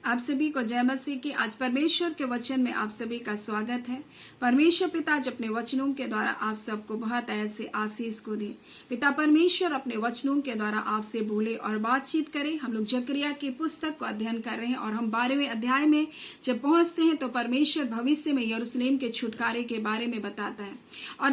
आप सभी को जय मसीह की। आज परमेश्वर के वचन में आप सभी का स्वागत है। परमेश्वर पिता आज अपने वचनों के द्वारा आप सबको बहुत ऐसे आशीष को दे। पिता परमेश्वर अपने वचनों के द्वारा आपसे बोले और बातचीत करे। हम लोग जकरिया की पुस्तक को अध्ययन कर रहे हैं और हम 12वें अध्याय में जब पहुंचते हैं तो परमेश्वर भविष्य में यरूशलेम के छुटकारे के बारे में बताता है। और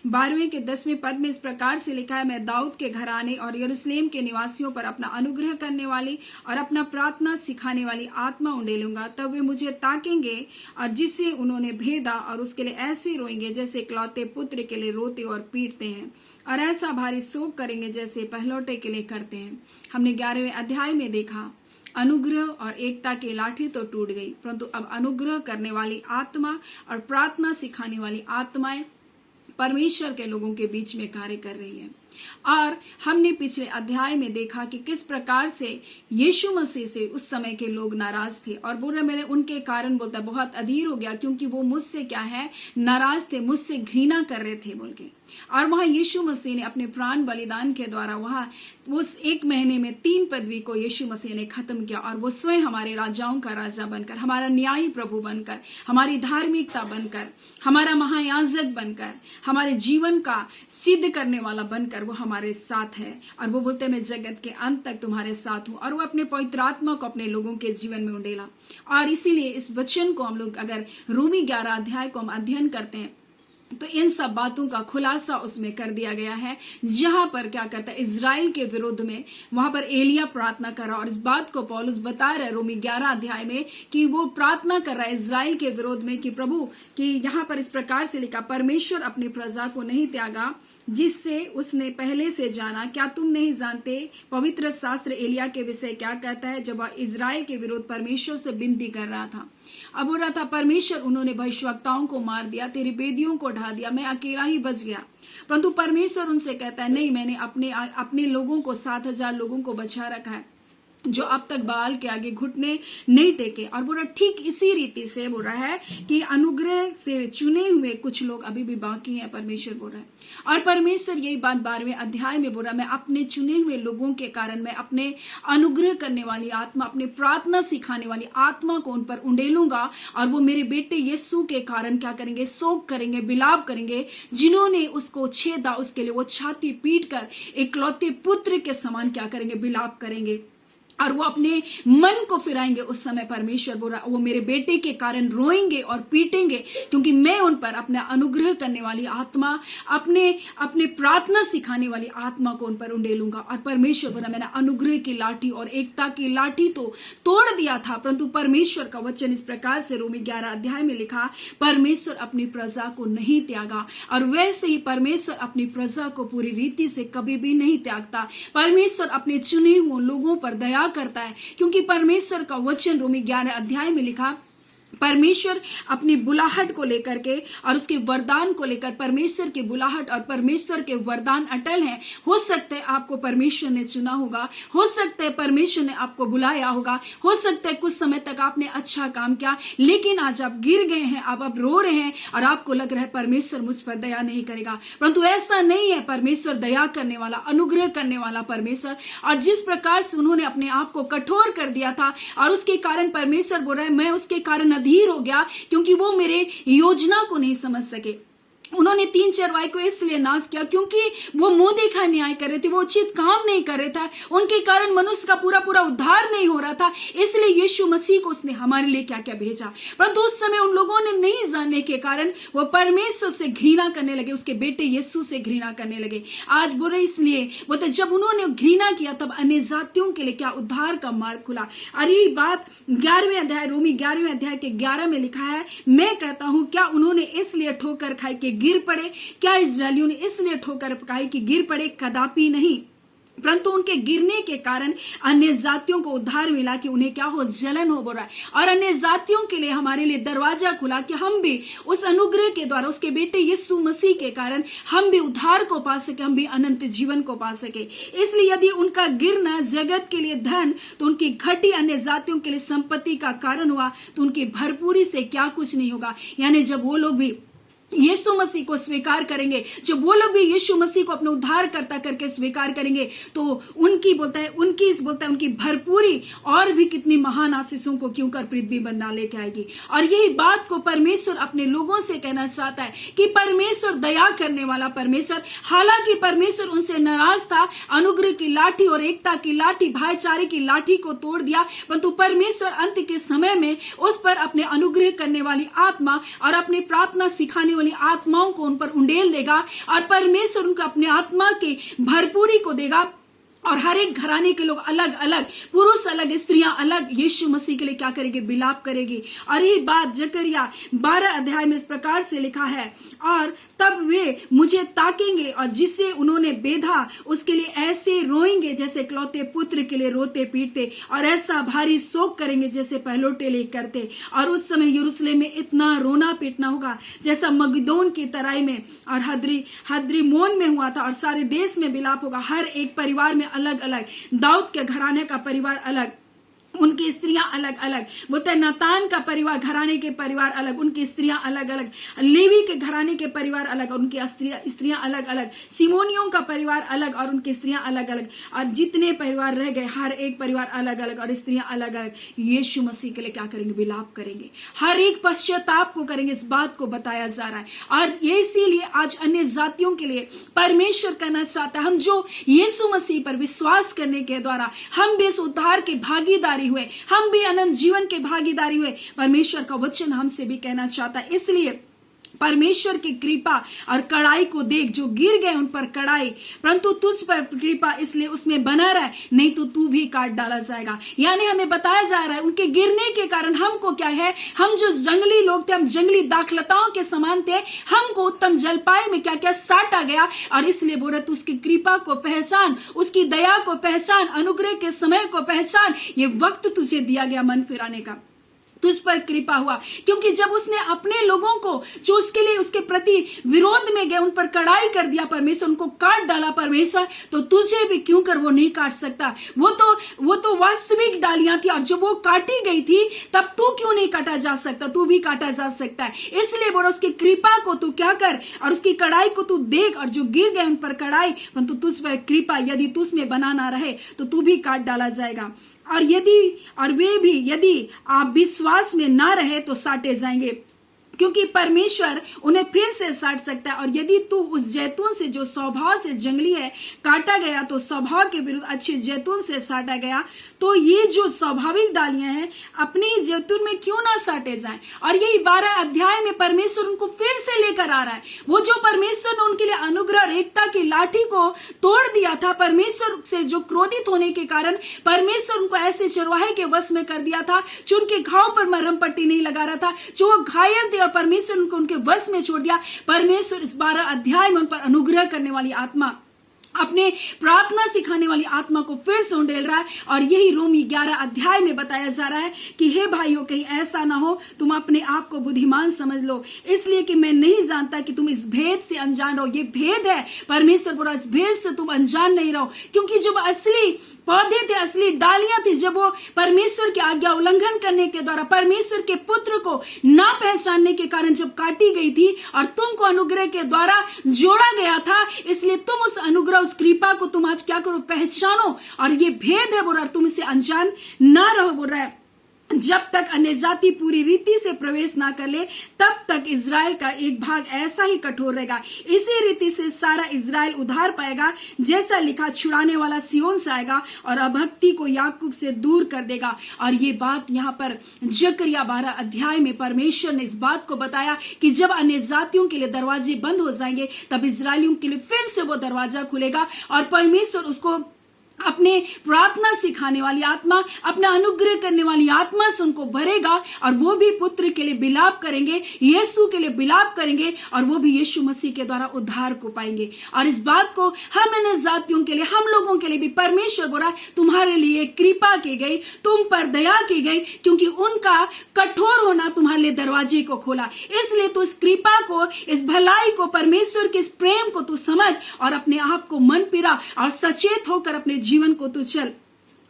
12वें के 10वें पद में इस प्रकार से लिखा है, मैं दाऊद के घराने और यरूशलेम के निवासियों पर अपना अनुग्रह करने वाली और अपना प्रार्थना सिखाने वाली आत्मा उंडेलूंगा। तब वे मुझे ताकेंगे और जिसे उन्होंने भेदा और उसके लिए ऐसे रोएंगे जैसे इकलौते पुत्र के लिए रोते और पीटते हैं, और ऐसा भारी शोक करेंगे जैसे पहलौठे के लिए करते हैं। हमने 11वें अध्याय में देखा अनुग्रह और एकता की लाठी तो टूट गई, परंतु अब अनुग्रह करने वाली आत्मा और प्रार्थना सिखाने वाली आत्माएं परमेश्वर के लोगों के बीच में कार्य कर रही है। और हमने पिछले अध्याय में देखा कि किस प्रकार से यीशु मसीह से उस समय के लोग नाराज थे और बोल रहे मेरे उनके कारण बोलता बहुत अधीर हो गया, क्योंकि वो मुझसे क्या है नाराज थे, मुझसे घृणा कर रहे थे बोल के। और वहां यीशु मसीह ने अपने प्राण बलिदान के द्वारा वहां उस 1 महीने में 3 पदवी को यीशु मसीह ने खत्म किया और वो स्वयं हमारे राजाओं का राजा बनकर, हमारा न्यायी प्रभु बनकर, हमारी धार्मिकता बनकर, हमारा महायाजक बनकर, हमारे जीवन का सिद्ध करने वाला बनकर वो हमारे साथ है। और वो बोलते मैं जगत के अंत तक तुम्हारे साथ हूं। और वो अपने पवित्र आत्मा को अपने लोगों के जीवन में उंडेला। और इसीलिए इस वचन को हम लोग अगर रोमी 11 अध्याय को हम अध्ययन करते हैं तो इन सब बातों का खुलासा उसमें कर दिया गया है। जहां पर क्या करता है इजराइल के विरुद्ध में वहां पर एलिया प्रार्थना कर रहा है और इस बात को पौलुस बता रहा है रोमी 11 अध्याय में कि वो प्रार्थना कर रहा है इजराइल के विरोध में कि प्रभु कि यहां पर इस प्रकार से लिखा, परमेश्वर अपनी प्रजा को नहीं त्यागा जिससे उसने पहले से जाना। क्या तुम नहीं जानते पवित्र शास्त्र एलिया के विषय क्या कहता है, जब वह इजराइल के विरोध परमेश्वर से विनती कर रहा था। अब हो रहा था परमेश्वर उन्होंने भविष्यवक्ताओं को मार दिया, तेरी वेदियों को ढा दिया, मैं अकेला ही बच गया। परंतु परमेश्वर उनसे कहता है नहीं, मैंने अपने लोगों को 7,000 लोगों को बचा रखा है जो अब तक बाल के आगे घुटने नहीं टेके। और बोल रहा ठीक इसी रीति से बोल रहा है कि अनुग्रह से चुने हुए कुछ लोग अभी भी बाकी हैं, परमेश्वर बोल रहा है। और परमेश्वर यही बात 12वें अध्याय में बोल रहा है, मैं अपने चुने हुए लोगों के कारण मैं अपने अनुग्रह करने वाली आत्मा, अपने प्रार्थना सिखाने वाली आत्मा को उन पर उंडेलूंगा और वो मेरे बेटे यीशु के कारण क्या करेंगे, शोक करेंगे, विलाप करेंगे। जिन्होंने उसको छेदा उसके लिए वो छाती पीट कर इकलौते पुत्र के समान क्या करेंगे, विलाप करेंगे और वो अपने मन को फिराएंगे। उस समय परमेश्वर बोल रहा वो मेरे बेटे के कारण रोएंगे और पीटेंगे, क्योंकि मैं उन पर अपना अनुग्रह करने वाली आत्मा, अपने प्रार्थना सिखाने वाली आत्मा को उन पर उंडेलूंगा। और परमेश्वर बोला मैंने अनुग्रह की लाठी और एकता की लाठी तो तोड़ दिया था, परंतु परमेश्वर का वचन इस प्रकार से रोमी 11 अध्याय में लिखा, परमेश्वर अपनी प्रजा को नहीं त्यागा। और वैसे ही परमेश्वर अपनी प्रजा को पूरी रीति से कभी भी नहीं त्यागता। परमेश्वर अपने चुने हुए लोगों पर दया करता है, क्योंकि परमेश्वर का वचन रोमी 11 अध्याय में लिखा, परमेश्वर अपनी बुलाहट को लेकर के और उसके वरदान को लेकर, परमेश्वर की बुलाहट और परमेश्वर के वरदान अटल हैं। हो सकता है आपको परमेश्वर ने चुना होगा, हो सकता है परमेश्वर ने आपको बुलाया होगा, हो सकता है कुछ समय तक आपने अच्छा काम किया, लेकिन आज आप गिर गए हैं, आप अब रो रहे हैं और आपको लग रहा है परमेश्वर मुझ पर दया नहीं करेगा। परंतु ऐसा नहीं है, परमेश्वर दया करने वाला, अनुग्रह करने वाला परमेश्वर। और जिस प्रकार से उन्होंने अपने आप को कठोर कर दिया था और उसके कारण परमेश्वर बोल रहा है मैं उसके कारण अधीर हो गया, क्योंकि वो मेरे योजना को नहीं समझ सके। उन्होंने 3 चरवाई को इसलिए नाश किया क्योंकि वो मुंह देखा न्याय कर रहे थे, वो उचित काम नहीं कर रहे थे, उनके कारण मनुष्य का पूरा पूरा उद्धार नहीं हो रहा था। इसलिए यीशु मसीह को उसने हमारे लिए क्या क्या भेजा। परंतु उस समय उन लोगों ने नहीं जानने के कारण वो परमेश्वर से घृणा करने लगे, उसके बेटे यीशु से घृणा करने लगे। आज बोले इसलिए वो तो जब उन्होंने घृणा किया तब अन्य जातियों के लिए क्या उद्धार का मार्ग खुला। और यही बात 11वें अध्याय रोमी 11वें अध्याय के 11 में लिखा है, मैं कहता हूं क्या उन्होंने इसलिए ठोकर खाई कि गिर पड़े, क्या इस्राएलियों ने इसलिए ठोकर खाई कि गिर पड़े, कदापि नहीं, परंतु उनके गिरने के कारण अन्य जातियों को उद्धार मिला कि उन्हें क्या हो, जलन हो रहा है। और अन्य जातियों के लिए हमारे लिए दरवाजा खुला कि हम भी उस अनुग्रह के द्वारा उसके बेटे यीशु मसीह के कारण हम भी उद्धार को पा सके, हम भी अनंत जीवन को पा सके। इसलिए यदि उनका गिरना जगत के लिए धन तो उनकी घटी अन्य जातियों के लिए संपत्ति का कारण हुआ, तो उनकी भरपूरी से क्या कुछ नहीं होगा। यानी जब वो लोग भी यीशु मसीह को स्वीकार करेंगे, जब वो लोग भी यीशु मसीह को अपने उद्धारकर्ता करके स्वीकार करेंगे, तो उनकी उनकी भरपूरी और भी कितनी महान आशीषों को क्यों कर पृथ्वी बना लेके आएगी। और यही बात को परमेश्वर अपने लोगों से कहना चाहता है कि परमेश्वर दया करने वाला परमेश्वर, हालांकि परमेश्वर उनसे नाराज था, अनुग्रह की लाठी और एकता की लाठी, भाईचारे की लाठी को तोड़ दिया, परंतु परमेश्वर अंत के समय में उस पर अपने अनुग्रह करने वाली आत्मा और अपने प्रार्थना सिखाने वाली आत्माओं को उन पर उंडेल देगा, और परमेश्वर उनको अपने आत्मा की भरपूरी को देगा। और हर एक घराने के लोग अलग अलग, पुरुष अलग, स्त्रियां अलग, यीशु मसीह के लिए क्या करेंगे? विलाप करेगी। और यही बात जकरिया 12 अध्याय में इस प्रकार से लिखा है, और तब वे मुझे ताकेंगे और जिसे उन्होंने बेधा उसके लिए ऐसे रोएंगे जैसे इकलौते पुत्र के लिए रोते पीटते, और ऐसा भारी शोक करेंगे जैसे पहलौठे लिए करते। और उस समय यरूशलेम में इतना रोना पीटना होगा जैसा मगिदोन की तराई में और हद्रिमोन में हुआ था, और सारे देश में विलाप होगा। हर एक परिवार में अलग अलग, दाऊद के घराने का परिवार अलग, उनकी स्त्रियां अलग अलग, बोलते हैं नातान का परिवार, घराने के परिवार अलग, उनकी स्त्रियां अलग अलग, लेवी के घराने के परिवार अलग और उनकी स्त्रियां अलग अलग, सिमोनियों का परिवार अलग और उनकी स्त्रियां अलग अलग, और जितने परिवार रह गए हर एक परिवार अलग अलग और स्त्रियां अलग अलग यीशु मसीह के लिए क्या करेंगे? विलाप करेंगे, हर एक पश्चाताप को करेंगे। इस बात को बताया जा रहा है। और ये इसीलिए आज अन्य जातियों के लिए परमेश्वर कहना चाहता है, हम जो यीशु मसीह पर विश्वास करने के द्वारा हम भी इस उद्धार के भागीदारी हुए, हम भी अनंत जीवन के भागीदारी हुए, परमेश्वर का वचन हमसे भी कहना चाहता है। इसलिए परमेश्वर की कृपा और कड़ाई को देख, जो गिर गए उन पर कड़ाई, परंतु तुझ पर कृपा, इसलिए उसमें बना रहे, नहीं तो तू भी काट डाला जाएगा। यानी हमें बताया जा रहा है उनके गिरने के कारण हमको क्या है, हम जो जंगली लोग थे, हम जंगली दाखलताओं के समान थे, हमको उत्तम जलपाई में क्या क्या साटा गया। और इसलिए बोल रहे, तू उसकी कृपा को पहचान, उसकी दया को पहचान, अनुग्रह के समय को पहचान। ये वक्त तुझे दिया गया मन फिराने का, तुझ पर कृपा हुआ, क्योंकि जब उसने अपने लोगों को जो उसके लिए उसके प्रति विरोध में गए उन पर कड़ाई कर दिया परमेश्वर, उनको काट डाला परमेश्वर, तो तुझे भी क्यों कर वो नहीं काट सकता। वो तो वास्तविक डालियां थी, और जब वो काटी गई थी तब तू क्यों नहीं काटा जा सकता? तू भी काटा जा सकता है। इसलिए बोलो, उसकी कृपा को तू क्या कर और उसकी कड़ाई को तू देख, और जो गिर गए उन पर कड़ाई, परंतु तुझ पर कृपा, यदि तुझ में बना ना रहे तो तू भी काट डाला जाएगा। और वे भी यदि आप विश्वास में ना रहे तो साटे जाएंगे, क्योंकि परमेश्वर उन्हें फिर से साट सकता है। और यदि तू उस जैतून से जो स्वभाव से जंगली है काटा गया, तो स्वभाव के विरुद्ध अच्छे जैतून से साटा गया, तो ये जो स्वाभाविक डालियां हैं अपने ही जैतून में क्यों ना साटे जाएं। और यही 12 अध्याय में परमेश्वर उनको फिर से लेकर आ रहा है। वो जो परमेश्वर ने उनके लिए अनुग्रह और एकता की लाठी को तोड़ दिया था, परमेश्वर से जो क्रोधित होने के कारण परमेश्वर उनको ऐसे चरवाहे के वश में कर दिया था, जो उनके घाव पर मरहम पट्टी नहीं लगा रहा था, जो वो घायल थे, परमेश्वर उनको उनके वश में छोड़ दिया। परमेश्वर इस 12 अध्याय में उन पर अनुग्रह करने वाली आत्मा, अपने प्रार्थना सिखाने वाली आत्मा को फिर से उंडेल रहा है। और यही रोमी 11 अध्याय में बताया जा रहा है कि हे भाइयों, कहीं ऐसा ना हो तुम अपने आप को बुद्धिमान समझ लो, इसलिए कि मैं नहीं जानता कि तुम इस भेद से अनजान रहो। ये भेद है, परमेश्वर बोला, इस भेद से तुम अनजान नहीं रहो, क्योंकि जब असली पौधे थे, असली डालियां थी, जब वो परमेश्वर की आज्ञा उल्लंघन करने के द्वारा परमेश्वर के पुत्र को ना पहचानने के कारण जब काटी गई थी, और तुमको अनुग्रह के द्वारा जोड़ा गया था, इसलिए तुम उस अनुग्रह, उस कृपा को तुम आज क्या करो? पहचानो। और ये भेद है बोल रहा, तुम इसे अनजान ना रहो बोल रहा है। जब तक अन्य जाति पूरी रीति से प्रवेश ना कर ले, तब तक इज़राइल का एक भाग ऐसा ही कठोर रहेगा। इसी रीति से सारा इज़राइल उधार पाएगा, जैसा लिखा, छुड़ाने वाला सियोन से आएगा और अभक्ति को याकूब से दूर कर देगा। और ये बात यहाँ पर जकरिया 12 अध्याय में परमेश्वर ने इस बात को बताया कि जब अन्य जातियों के लिए दरवाजे बंद हो जाएंगे, तब इज़राइलियों के लिए फिर से वो दरवाजा खुलेगा, और परमेश्वर उसको अपने प्रार्थना सिखाने वाली आत्मा, अपना अनुग्रह करने वाली आत्मा से उनको भरेगा, और वो भी पुत्र के लिए विलाप करेंगे, यीशु के लिए विलाप करेंगे, और वो भी यीशु मसीह के द्वारा उद्धार को पाएंगे। और इस बात को हम अन्य जातियों के लिए, हम लोगों के लिए भी परमेश्वर बोला, तुम्हारे लिए कृपा की गई, तुम पर दया की गई, क्योंकि उनका कठोर होना तुम्हारे लिए दरवाजे को खोला। इसलिए तू इस कृपा को, इस भलाई को, परमेश्वर के इस प्रेम को तू समझ, और अपने आप को मन पिरा और सचेत होकर अपने जीवन को तू चल।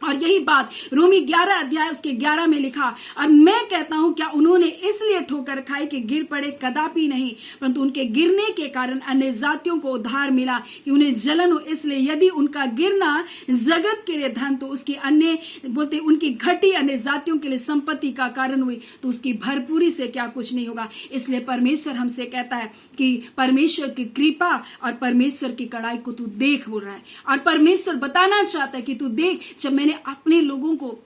और यही बात रोमी 11 अध्याय उसके 11 में लिखा, और मैं कहता हूं क्या उन्होंने इसलिए ठोकर खाई कि गिर पड़े? कदापि नहीं, परंतु उनके गिरने के कारण अन्य जातियों को उद्धार मिला कि उन्हें जलन हो। इसलिए यदि उनका गिरना जगत के लिए धन, तो उसकी अन्य बोलते उनकी घटी अन्य जातियों के लिए संपत्ति का कारण हुई, तो उसकी भरपूरी से क्या कुछ नहीं होगा। इसलिए परमेश्वर हमसे कहता है कि परमेश्वर की कृपा और परमेश्वर की कड़ाई को तू देख, बोल रहा है। और परमेश्वर बताना चाहता है कि तू देख, जब मैंने अपने लोगों को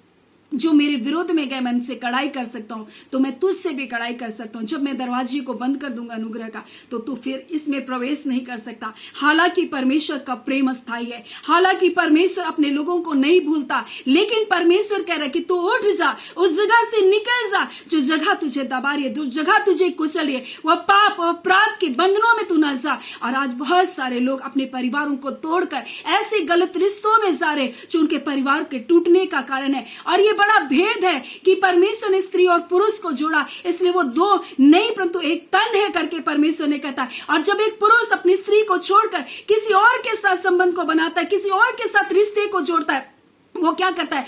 जो मेरे विरोध में गए, मैं उनसे कड़ाई कर सकता हूं, तो मैं तुझसे भी कड़ाई कर सकता हूं। जब मैं दरवाजे को बंद कर दूंगा अनुग्रह का, तो तू फिर इसमें प्रवेश नहीं कर सकता। हालांकि परमेश्वर का प्रेम अस्थायी है, हालांकि परमेश्वर अपने लोगों को नहीं भूलता, लेकिन परमेश्वर कह रहा है कि तू उठ जा, उस जगह से निकल जा जो जगह तुझे दबा रही है, जो जगह तुझे कुचल रही है, वह पाप और अपराध के बंधनों में तू न जा। और आज बहुत सारे लोग अपने परिवारों को तोड़कर ऐसे गलत रिश्तों में जा रहे जो उनके परिवार के टूटने का कारण है। और ये बड़ा भेद है कि परमेश्वर ने स्त्री और पुरुष को जोड़ा, इसलिए वो दो नहीं परंतु एक तन है करके परमेश्वर ने कहता है। और जब एक पुरुष अपनी स्त्री को छोड़कर किसी और के साथ संबंध को बनाता है, किसी और के साथ रिश्ते को जोड़ता है, वो क्या करता है,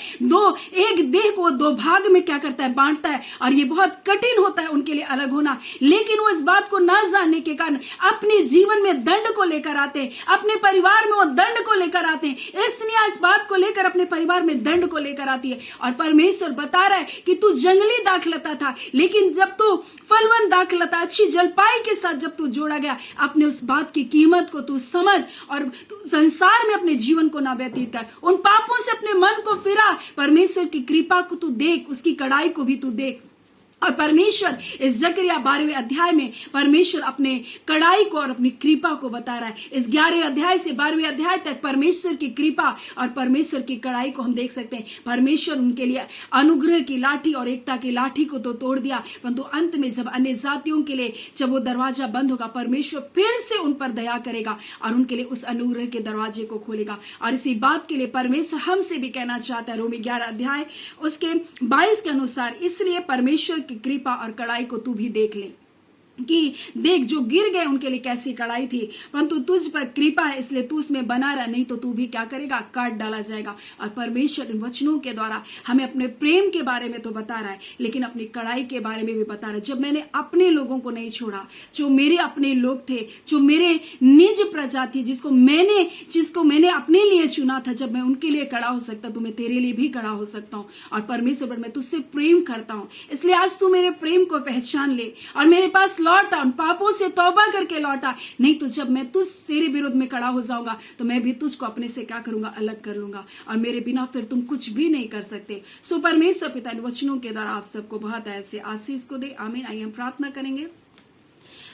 एक देह को दो भाग में क्या करता है, बांटता है। और ये बहुत कठिन होता है उनके लिए अलग होना, लेकिन वो इस बात को ना जानने के कारण अपने जीवन में दंड को लेकर आते हैं, अपने परिवार में वो दंड को लेकर आते हैं। स्त्रियां इस बात को लेकर अपने परिवार में दंड को लेकर आती है। और परमेश्वर बता रहा है कि तू जंगली दाखलता था, लेकिन जब तू फलवन दाखलता, अच्छी जलपाई के साथ जब तू जोड़ा गया, अपने उस बात की कीमत को तू समझ और संसार में अपने जीवन को ना व्यतीत कर, उन पापों से अपने मन को फिरा। परमेश्वर की कृपा को तू देख, उसकी कड़ाई को भी तू देख। और परमेश्वर इस जकरिया 12वें अध्याय में परमेश्वर अपने कड़ाई को और अपनी कृपा को बता रहा है। इस 11वें अध्याय से 12वें अध्याय तक परमेश्वर की कृपा और परमेश्वर की कड़ाई को हम देख सकते हैं। परमेश्वर उनके लिए अनुग्रह की लाठी और एकता की लाठी को तो तोड़ दिया, परंतु अंत में जब अन्य जातियों के लिए जब वो दरवाजा बंद होगा, परमेश्वर फिर से उन पर दया करेगा और उनके लिए उस अनुग्रह के दरवाजे को खोलेगा। और इसी बात के लिए परमेश्वर हमसे भी कहना चाहता है, रोमी 11 अध्याय उसके 22 के अनुसार, इसलिए परमेश्वर की कृपा और कड़ाई को तू भी देख ले कि देख जो गिर गए उनके लिए कैसी कड़ाई थी, परंतु तुझ पर कृपा है इसलिए तू उसमें बना रहा, नहीं तो तू भी क्या करेगा, काट डाला जाएगा। और परमेश्वर इन वचनों के द्वारा हमें अपने प्रेम के बारे में तो बता रहा है, लेकिन अपनी कड़ाई के बारे में भी बता रहा है। जब मैंने अपने लोगों को नहीं छोड़ा, जो मेरे अपने लोग थे, जो मेरे निज प्रजा थी, जिसको मैंने अपने लिए चुना था, जब मैं उनके लिए खड़ा हो सकता तो मैं तेरे लिए भी खड़ा हो सकता हूँ। और परमेश्वर पर मैं तुझसे प्रेम करता हूँ, इसलिए आज तू मेरे प्रेम को पहचान ले और मेरे पास लौटा, उन पापों से तौबा करके लौटा। नहीं तो जब मैं तेरे विरोध में खड़ा हो जाऊंगा तो मैं भी तुझको अपने से क्या करूंगा, अलग कर लूंगा, और मेरे बिना फिर तुम कुछ भी नहीं कर सकते। सो परमेश्वर पिता इन वचनों के द्वारा आप सबको बहुत ऐसे आशीष को दे। आमीन। आइए हम प्रार्थना करेंगे।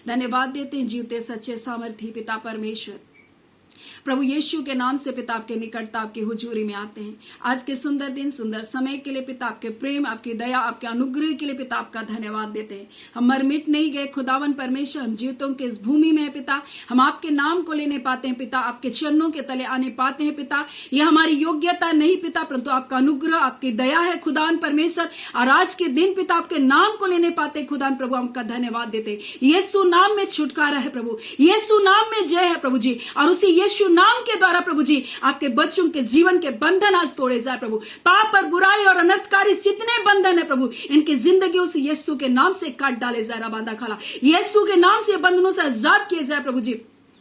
धन्यवाद देते हैं जीवते सच्चे सामर्थी पिता परमेश्वर, प्रभु यीशु के नाम से पिता आपके निकटता, आपकी हुजूरी में आते हैं। आज के सुंदर दिन, सुंदर समय के लिए पिता आपके प्रेम, आपकी दया, आपके अनुग्रह के लिए पिता आपका धन्यवाद देते हैं। हम मर मिट नहीं गए खुदावन परमेश्वर, हम जीवितों के इस भूमि में है पिता, हम आपके नाम को लेने पाते हैं पिता, आपके चरणों के तले आने पाते हैं पिता। यह हमारी योग्यता नहीं पिता, परंतु आपका अनुग्रह, आपकी दया है खुदावन परमेश्वर। और आज के दिन पिता आपके नाम को लेने पाते हैं खुदावन प्रभु, आपका धन्यवाद देते हैं। यीशु नाम में छुटकारा है प्रभु, यीशु नाम में जय है प्रभु जी। और उसी यीशु नाम के द्वारा प्रभु जी आपके बच्चों के जीवन के बंधन आज तोड़े जाए प्रभु। पाप और बुराई और अनर्थकारी जितने बंधन है प्रभु, इनकी जिंदगियों से यीशु के नाम से काट डाले जाए। रबांदा खाला, यीशु के नाम से बंधनों से आजाद किए जाए प्रभु जी।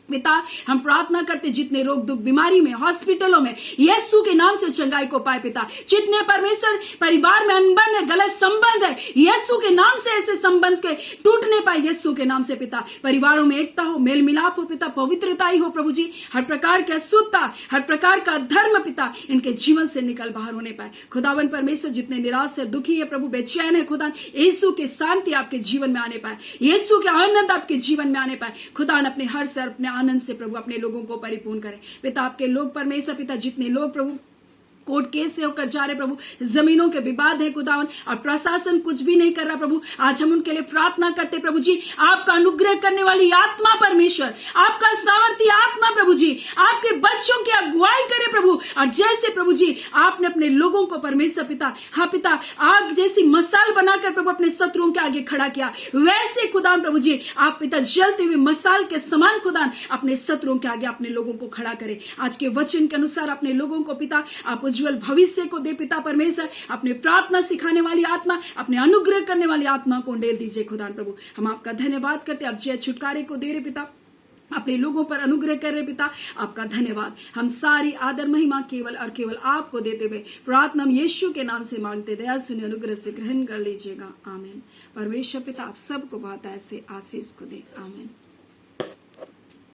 पिता हम प्रार्थना करते जितने रोग दुख बीमारी में हॉस्पिटलों में यीशु के नाम से चंगाई को पाए पिता, जितने परमेश्वर परिवार में अनबन है, गलत संबंध है, यीशु के नाम से ऐसे संबंध के टूटने पाए यीशु के नाम से पिता। परिवारों में एकता हो, मेल मिलाप हो पिता, पवित्रता ही हो प्रभु जी। हर प्रकार की अशुद्धता, हर प्रकार का धर्म पिता इनके जीवन से निकल बाहर होने पाए खुदावन परमेश्वर। जितने निराश है, दुखी है प्रभु, बेचैन है खुदा, यीशु की शांति आपके जीवन में आने पाए, यीशु के आनंद आपके जीवन में आने पाए खुदा। अपने हर से अपने आनंद से प्रभु अपने लोगों को परिपूर्ण करें पिता। आपके लोग परमेश्वर पिता, जितने लोग प्रभु कोर्ट केस से होकर जा रहे प्रभु, जमीनों के विवाद है खुदावन और प्रशासन कुछ भी नहीं कर रहा प्रभु, आज हम उनके लिए प्रार्थना करते प्रभु जी। आपका अनुग्रह करने वाली आत्मा परमेश्वर, आपका सामर्थी आत्मा प्रभु जी आपके बच्चों की अगुवाई करे प्रभु। और जैसे प्रभु जी आपने अपने लोगों को परमेश्वर पिता, हाँ पिता, आग जैसी मसाल बनाकर प्रभु अपने शत्रुओं के आगे खड़ा किया, वैसे खुदान प्रभु जी आप पिता जलते हुए मसाल के समान खुदान अपने शत्रुओं के आगे अपने लोगों को खड़ा करे। आज के वचन के अनुसार अपने लोगों को पिता आप उज्जवल भविष्य को दे पिता परमेश्वर। अपने प्रार्थना सिखाने वाली आत्मा, अपने अनुग्रह करने वाली आत्मा को उंडेल दीजिए खुदा प्रभु। हम आपका धन्यवाद करते, अब जय छुटकारे को दे रहे पिता, अपने लोगों पर अनुग्रह कर रहे पिता, आपका धन्यवाद। हम सारी आदर महिमा केवल और केवल आपको देते हुए प्रार्थना हम यीशु के नाम से मांगते, दया सुने अनुग्रह से ग्रहण कर लीजिएगा, आमीन। परमेश्वर पिता आप सबको बहुत ऐसे आशीष को दे, आमीन।